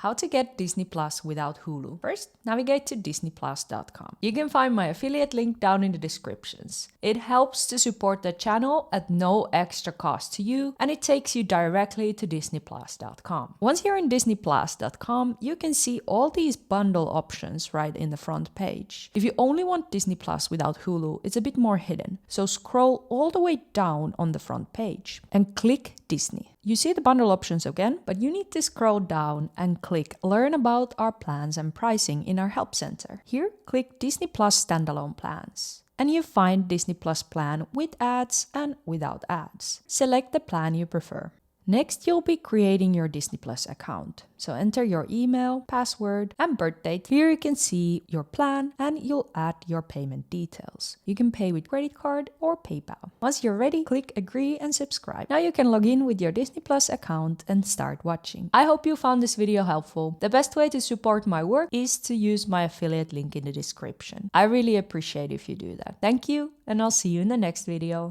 How to get Disney Plus without Hulu. First, navigate to disneyplus.com. You can find my affiliate link down in the descriptions. It helps to support the channel at no extra cost to you, and it takes you directly to disneyplus.com. Once you're in disneyplus.com, you can see all these bundle options right in the front page. If you only want Disney Plus without Hulu, it's a bit more hidden. So scroll all the way down on the front page and click Disney. You see the bundle options again, but you need to scroll down and click Learn about our plans and pricing in our help center. Here, click Disney Plus standalone plans. And you find Disney Plus plan with ads and without ads. Select the plan you prefer. Next, you'll be creating your Disney Plus account. So enter your email, password, and birth date. Here you can see your plan and you'll add your payment details. You can pay with credit card or PayPal. Once you're ready, click agree and subscribe. Now you can log in with your Disney Plus account and start watching. I hope you found this video helpful. The best way to support my work is to use my affiliate link in the description. I really appreciate if you do that. Thank you, and I'll see you in the next video.